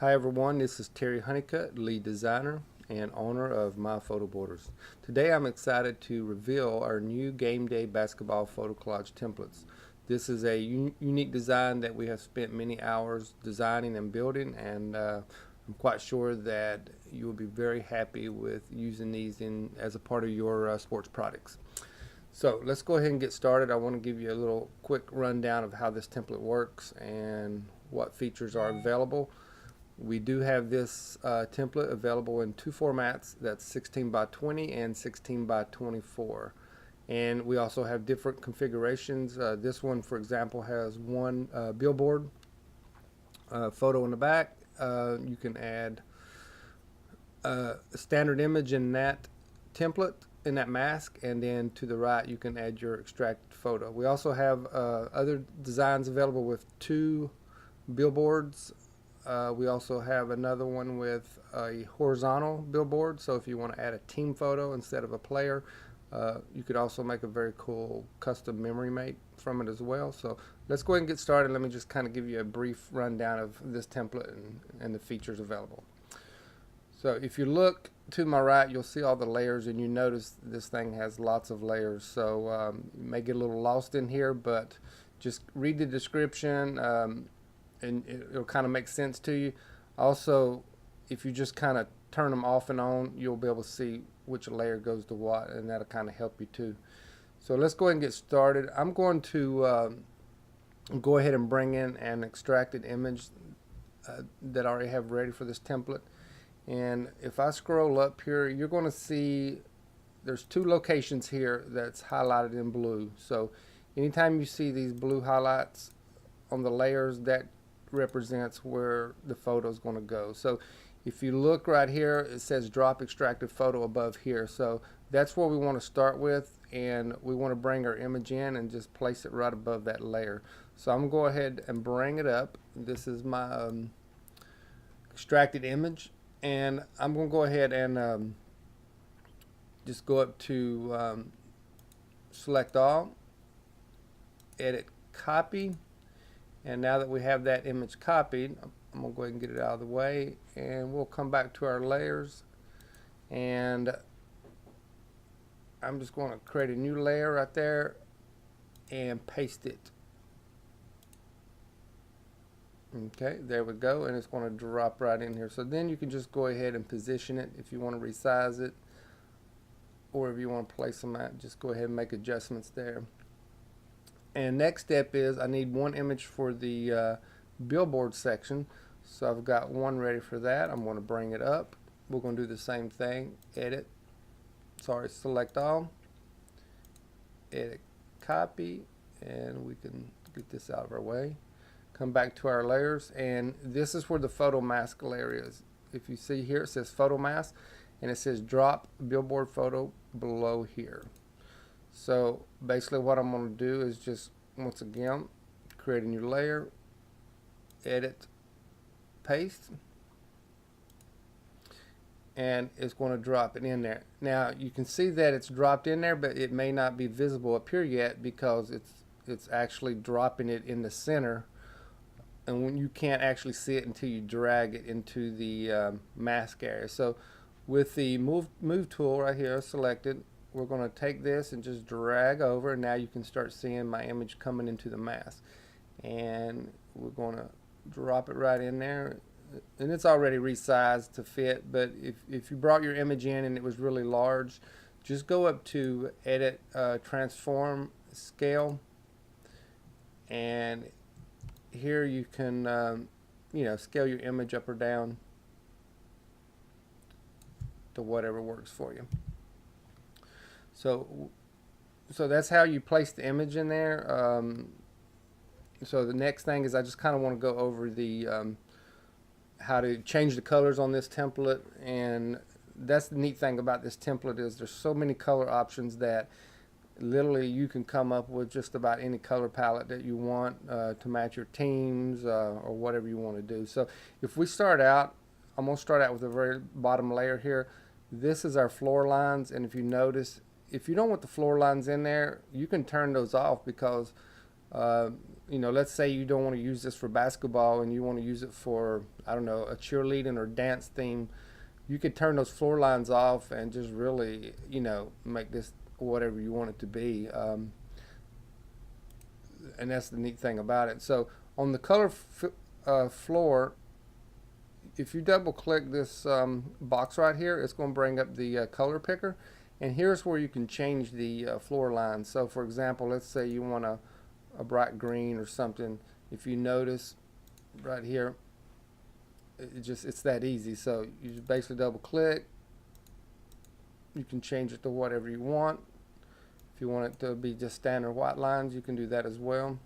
Hi everyone, this is Terry Honeycutt, lead designer and owner of My Photo Borders. Today I'm excited to reveal our new game day basketball photo collage templates. This is a unique design that we have spent many hours designing and building, and I'm quite sure that you will be very happy with using these as a part of your sports products. So let's go ahead and get started. I want to give you a little quick rundown of how this template works and what features are available. We do have this template available in two formats, that's 16 by 20 and 16 by 24. And we also have different configurations. This one, for example, has one billboard photo in the back. You can add a standard image in that template, in that mask, and then to the right you can add your extracted photo. We also have other designs available with two billboards. We also have another one with a horizontal billboard, so if you want to add a team photo instead of a player, you could also make a very cool custom memory mate from it as well. So let's go ahead and get started. Let me just kind of give you a brief rundown of this template and the features available. So if you look to my right, you'll see all the layers, and you notice this thing has lots of layers, so you may get a little lost in here, but just read the description and it'll kind of make sense to you. Also, if you just kind of turn them off and on, you'll be able to see which layer goes to what, and that'll kind of help you too. So let's go ahead and get started. I'm going to go ahead and bring in an extracted image that I already have ready for this template. And if I scroll up here, you're going to see there's two locations here that's highlighted in blue. So anytime you see these blue highlights on the layers, that represents where the photo is going to go. So if you look right here, it says drop extracted photo above here. So that's where we want to start with, and we want to bring our image in and just place it right above that layer. So I'm going to go ahead and bring it up. This is my extracted image, and I'm going to go ahead and just go up to select all, edit, copy. And now that we have that image copied, I'm going to go ahead and get it out of the way, and we'll come back to our layers, and I'm just going to create a new layer right there and paste it. Okay, there we go, and it's going to drop right in here. So then you can just go ahead and position it if you want to resize it, or if you want to place them out, just go ahead and make adjustments there. And next step is I need one image for the billboard section. So I've got one ready for that. I'm going to bring it up. We're going to do the same thing. Select all, edit, copy, and we can get this out of our way. Come back to our layers, and this is where the photo mask layer is. If you see here, it says photo mask, and it says drop billboard photo below here. So basically what I'm going to do is just, once again, create a new layer, edit, paste, and it's going to drop it in there. Now you can see that it's dropped in there, but it may not be visible up here yet because it's actually dropping it in the center, and when you can't actually see it until you drag it into the mask area. So with the move tool right here selected, we're going to take this and just drag over, and now you can start seeing my image coming into the mask. And we're going to drop it right in there, and it's already resized to fit, but if you brought your image in and it was really large, just go up to edit, transform, scale, and here you can scale your image up or down to whatever works for you. So that's how you place the image in there. So the next thing is I just kind of want to go over the how to change the colors on this template, and that's the neat thing about this template is there's so many color options that literally you can come up with just about any color palette that you want to match your teams or whatever you want to do. So if we start out, I'm going to start out with the very bottom layer here. This is our floor lines, and if you notice, if you don't want the floor lines in there, you can turn those off because you know, let's say you don't want to use this for basketball and you want to use it for, I don't know, a cheerleading or dance theme, you could turn those floor lines off and just really, you know, make this whatever you want it to be. And that's the neat thing about it. So on the color floor, if you double click this box right here, it's going to bring up the color picker. And here's where you can change the floor lines. So for example, let's say you want a bright green or something. If you notice right here, it's that easy. So you just basically double click. You can change it to whatever you want. If you want it to be just standard white lines, you can do that as well.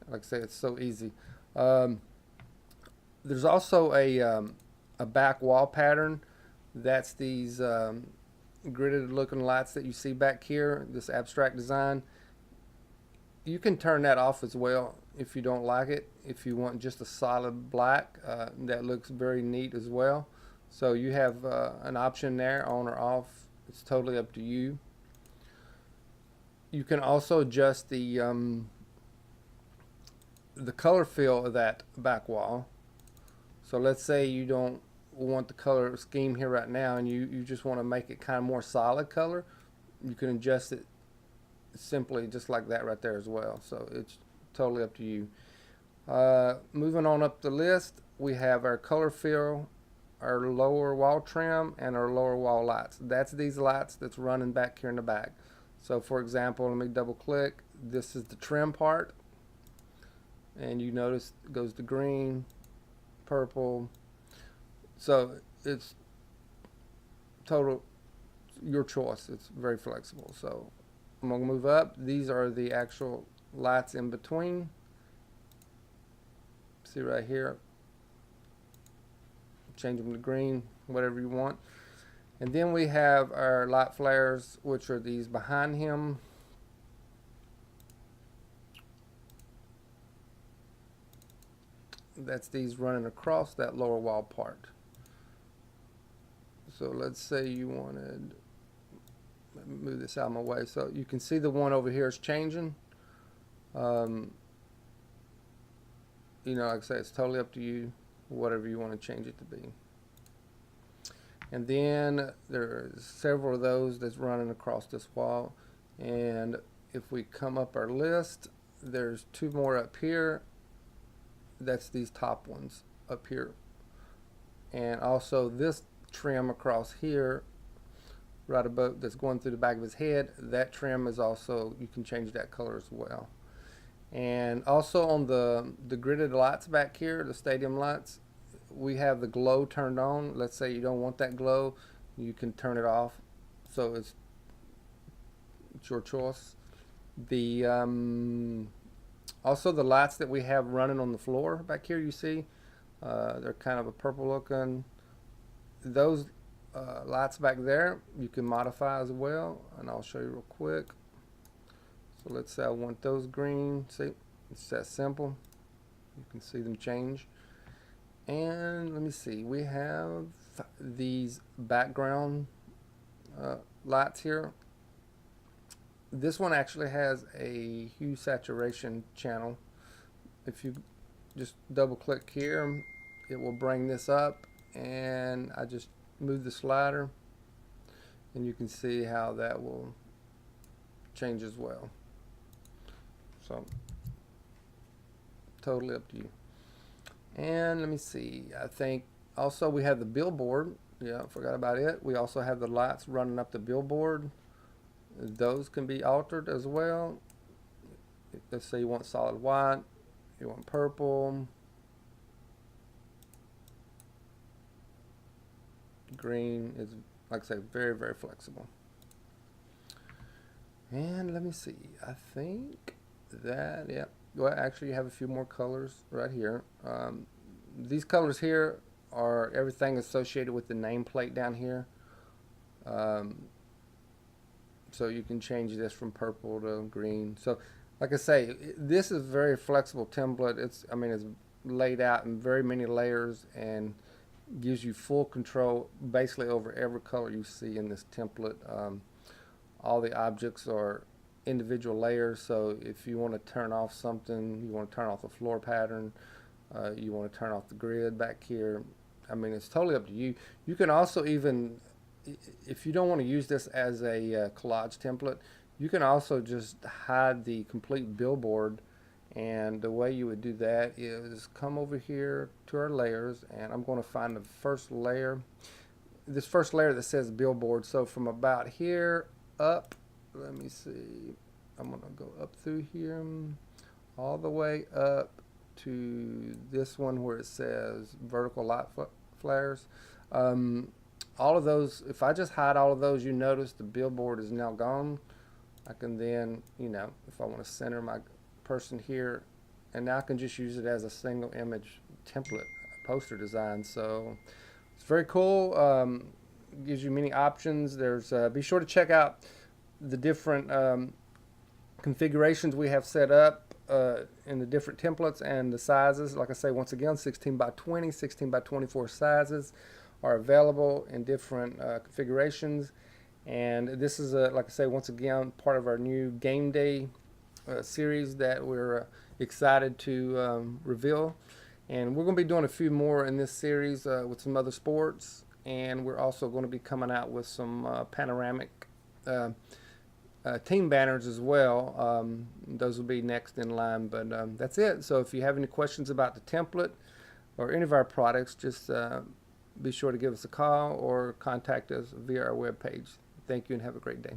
Like I say, it's so easy. There's also a back wall pattern. That's these gridded looking lights that you see back here, this abstract design. You can turn that off as well if you don't like it. If you want just a solid black, that looks very neat as well. So you have an option there, on or off. It's totally up to you. You can also adjust the color fill of that back wall. So let's say you don't want the color scheme here right now and you just want to make it kind of more solid color. You can adjust it simply just like that right there as well. So it's totally up to you. Moving on up the list, we have our color fill, our lower wall trim, and our lower wall lights. That's these lights that's running back here in the back. So for example, let me double click. This is the trim part, and you notice it goes to green, purple. So it's total your choice. It's very flexible. So I'm gonna move up. These are the actual lights in between. See right here. Change them to green, whatever you want. And then we have our light flares, which are these behind him. That's these running across that lower wall part. So let's say you wanted, let me move this out of my way. So you can see the one over here is changing. You know, like I say, it's totally up to you, whatever you want to change it to be. And then there's several of those that's running across this wall. And if we come up our list, there's two more up here. That's these top ones up here. And also this trim across here, right above, that's going through the back of his head, that trim is also, you can change that color as well. And also on the gridded lights back here, the stadium lights, we have the glow turned on. Let's say you don't want that glow, you can turn it off. So it's your choice. The also the lights that we have running on the floor back here, you see, they're kind of a purple looking. Those lights back there you can modify as well, and I'll show you real quick. So let's say I want those green. See, it's that simple. You can see them change. And let me see, we have these background lights here. This one actually has a hue saturation channel. If you just double click here, it will bring this up, and I just move the slider and you can see how that will change as well. So totally up to you. And let me see, I think also we have the billboard. Yeah, I forgot about it. We also have the lights running up the billboard. Those can be altered as well. Let's say you want solid white, you want purple, green. Is, like I say, very, very flexible. And let me see, I think that, yeah, well, actually you have a few more colors right here. These colors here are everything associated with the nameplate down here. So you can change this from purple to green. So like I say, this is a very flexible template. It's, I mean, it's laid out in very many layers and gives you full control basically over every color you see in this template. All the objects are individual layers. So if you want to turn off something, you want to turn off the floor pattern, you want to turn off the grid back here, I mean, it's totally up to you. You can also even, if you don't want to use this as a collage template, you can also just hide the complete billboard. And the way you would do that is come over here to our layers, and I'm going to find the first layer, this first layer that says billboard. So from about here up, let me see, I'm going to go up through here all the way up to this one where it says vertical light flares. All of those, if I just hide all of those, you notice the billboard is now gone. I can then, you know, if I want to center my person here, and now I can just use it as a single image template poster design. So it's very cool. Gives you many options. There's be sure to check out the different configurations we have set up in the different templates and the sizes. Like I say, once again, 16 by 20, 16 by 24 sizes are available in different configurations. And this is, like I say, once again, part of our new game day series that we're excited to reveal. And we're going to be doing a few more in this series with some other sports. And we're also going to be coming out with some panoramic team banners as well. Those will be next in line. But that's it. So if you have any questions about the template or any of our products, just be sure to give us a call or contact us via our webpage. Thank you and have a great day.